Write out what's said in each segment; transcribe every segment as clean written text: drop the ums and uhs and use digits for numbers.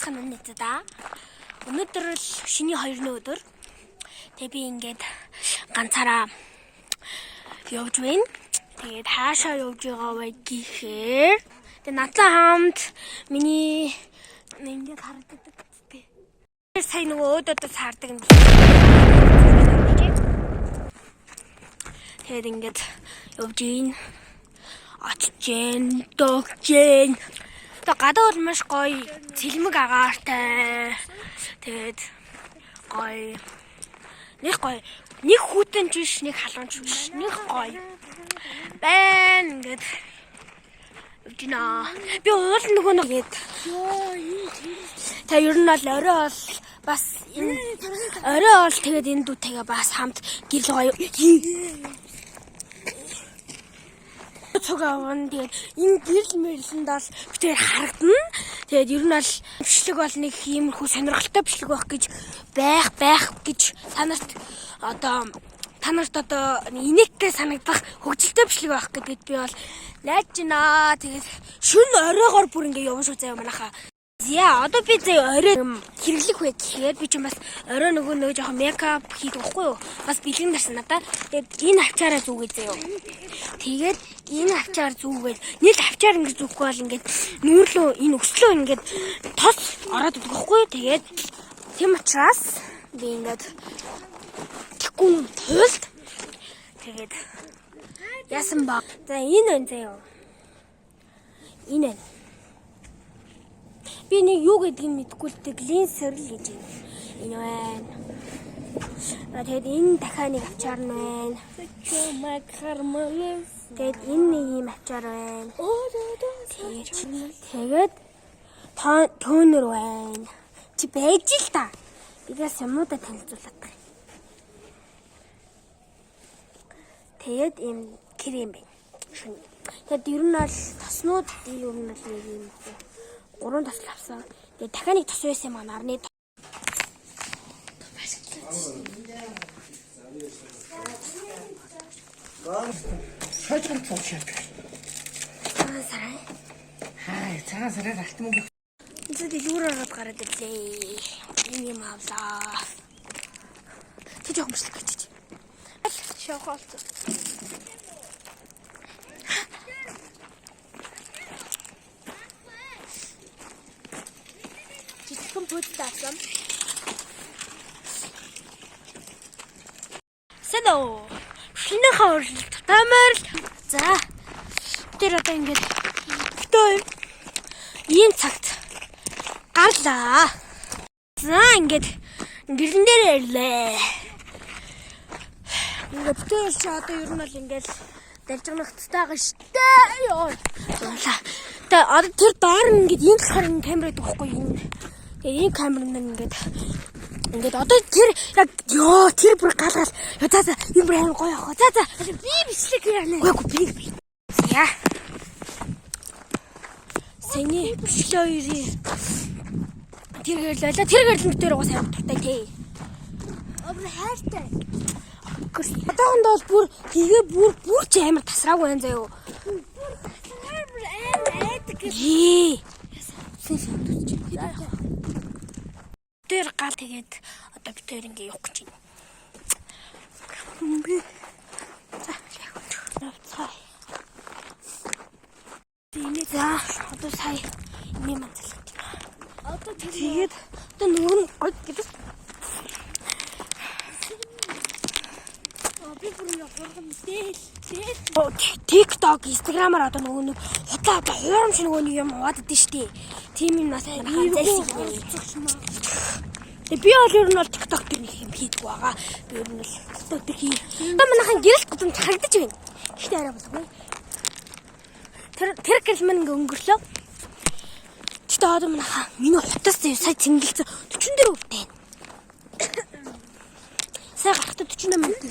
сайхан байна да. Өнөөдөр л шиний 2-ны өдөр. Тэгээ би ингээд ганцаараа явж байна. Тэгээд хаашаа явж байгаа вэ гэхээр тэгээ надтай хамт миний ингээд хардаг гэдэг. Сайн нөгөө өөдөөд хардаг юм. Тэгээд ингээд явж ийн. Очжэн, догжэн. Тэгээ гадаа бол маш гоё цэлмэг агаартай. Тэгээд гоё. Нэг гоё. Нэг хүүтэн ч биш, нэг халуунч биш. Нэг гоё. Бэн ингээд явжина. Би уул нөгөө нэгэд. Та ер нь бол орой бол бас энэ орой бол тэгээд энэ дүүтэйгээ бас хамт гэрэл гоё. Цугаан тэгээд энэ гэрэл мэрлэнд бол битээр харагдана. Тэгээд ер нь бол бичлэг бол нэг иймэрхүү сонирхолтой бичлэг байх гэж танарт одоо инээдтэй санагдах хөгжилтэй бичлэг байх гэдэгт би бол найдаж байна. Тэгээд шүн оройгоор бүр ингэ явна шүү заяа манайхаа. Яа, одоо би заяа орой хэрэглэх вэ гэхээр би ч бас орой нөгөө жоохон мейкап хийдэг байхгүй юу? Бас бэлгэн дарсан надаа. Тэгээд энэ авчаараа зүгээд заяа. Тэгээд энэ авчаар зүгээд нийт авчаар ингэ зүггүй бол ингэ нүүрлөө энэ өслөө ингэ тос ороод идэх байхгүй юу? Тэгээд тийм учраас би ингэ тэгэхгүй туйлд тэгээд яасан ба. За энэ байна заяа. Энэ байна. Би нэг юу гэдгийг мэдэхгүй л глинсер л гэж байна. Энэ байна. Тэгээд энэ дахиад нэг авчаар нь байна. Тэгээд энэ нэг юм авчаар байна. Тэгээд тонер байна. Чи байж л та. Бигээс юмудаа танилцуулаад байна. Тэгээд ийм крем байна. Тэгээд ер нь бол тоснууд ер нь бол нэг юм. 3 тос авсан. Тэгээд дахиад нэг тос байсан юм аа нарны. Шойдгон цуушаад. Сарай. Хай, цагаан сараар алтмог. Эцэд илүүр ороод гараад ирлээ. Энэ юм авлаа. Тэг жоох мөшлөг гэж. Шохолт. Жижигхэн бод таасан. Сэдо. Шинэхээ уралт тамаар. За. Тэр одоо ингэж битээ ийм цагт гарлаа. За ингэж гэрэн дээр ирлээ. Ингээд битээ чи одоо ер нь бол ингэж далжгнахтайгаа штэ. Йоо. Тэ одоо тэр доор нь ингэж ийм болохоор энэ камер гэдэг байхгүй энэ. Тэгээ энэ камер нь ингээд одоо тэр яг ёо тэр бүр галгал. За энэ бүр амар гоё яах вэ? За би бичлэг яана. Үгүй би. Яа. Сэний бичлэг хоёрын тэр гэрлээ. Тэр гэрлэн дээр уус амар туртай тий. Амар хайртай. Одоохонд бол бүр тэгээ бүр ч амар тасраагүй байна заяа. Бүр амар айдаг. Ээ. Тэр гал тэгээд одоо би тэр ингээ явах гэж байна. За яг цай. Тэний за одоо сая энэ манцлах юм. Одоо тэгээд одоо нөгөө нь гой гэдэг. Би бүр явахын дээл. TikTok, Instagram-аар одоо нөгөө нэг хутлаа одоо хуурамч нөгөө нэг юм хаваад идэв штий. Тийм юм нас хайрхан зайлсхий. Тэгээ би бол ер нь бол TikTok дээр нэг юм хийдэг байгаа. Би ер нь бол TikTok дээр хий. Одоо манайхан гэрэлт гудам харагдаж байна. Гэхдээ арай болгүй. Тэр гэрэл мань ингээ өнгөрлөө. Гэхдээ одоо манайхан миний хутас зав сая цэнгэлцэн 44% байна. Сая гарахтаа 48 минут.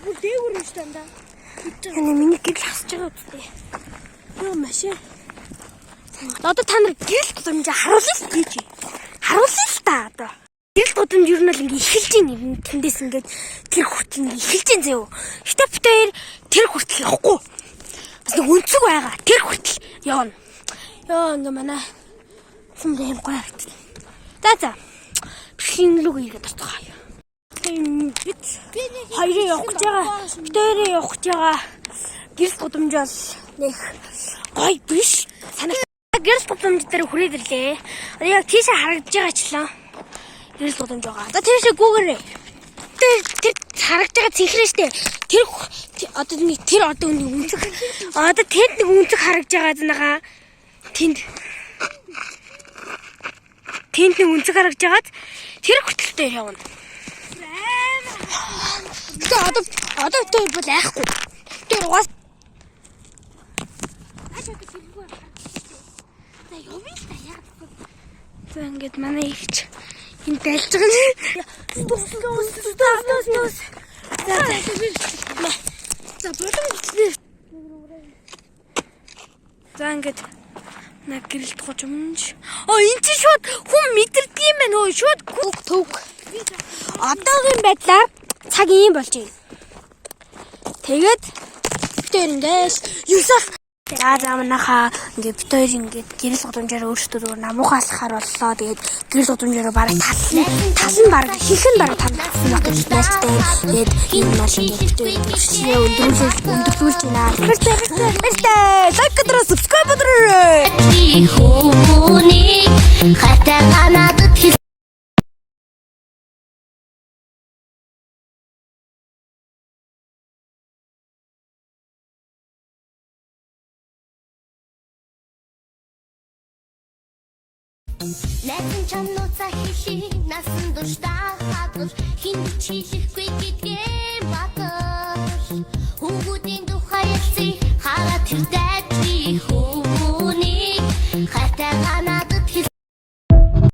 Бүр дээгүүр юм шүү дээ. Яна миний гэрэл хасж байгаа үстэй. Юу машин. Одоо та нар гэрэл гудамж харуулъя л гэж. Харуулъя л та одоо. Гэрэл гудамж ер нь л ингээ эхэлж ийн тэндээс ингээ тэр хүртэл ингээ эхэлж ийн зөө. Гэтэ битээр тэр хүртэл явахгүй. Бас нэг өнцөг байгаа. Тэр хүртэл явна. Ёо ингээ манай юм гоё харагдана. За. Бишгийн лүг ирэхэд тусгай. Бид хоёроо явах гэж байгаа. Бид хоёроо явах гэж байгаа. Гэрэл гудамжаал нэх гой биш. Санаа гэрэл гудамж дээр хүрээд ирлээ. Яг тийшээ харагдаж байгаачлаа. Гэрэл гудамж байгаа. За тийшээ гүүгээрээ. Тэр харагдаж байгаа цэнхрэн штэ. Тэр одоо нэг үнцэг. Одоо тэнд нэг үнцэг харагдаж байгаа занаага. Тэнд нэг үнцэг харагдаж байгаад тэр хөтөлтэй явна. Одоо тэр бол айхгүй. Тэр угаас За явъя л та яа. За ингээд манай ихч энэ дайлж байгаа юм. Тус. За болон ичнэ. За ингээд нэг гэрэлт гожимж. Энд чинь шууд хүн мэдэрдэг юм байна өө. Шууд төг. Одоогийн байдлаар цаг ийм болж байна. Тэгээд битээр ингээс юусах за манайхаа ингээд битээр ингээд гэрэл гудамжаар өөрсдөө намуугаа алхахаар боллоо. Тэгээд гэрэл гудамжаар бараг талан бараг хийхэн бараг талсан гэж найстай. Тэгээд энэ маш ингээд өндөрлүүлж байна. Баяртай. Лайк өдрөө subscribe өдрөө. Хүмүүний хатаа надад Найзан чанууцаа хэлий насан туршдаа хадгалж хин чийлэхгүй гэдгээ батар. Хүүгүүдийн тухай ялцыг хараад тэр дайчи хөө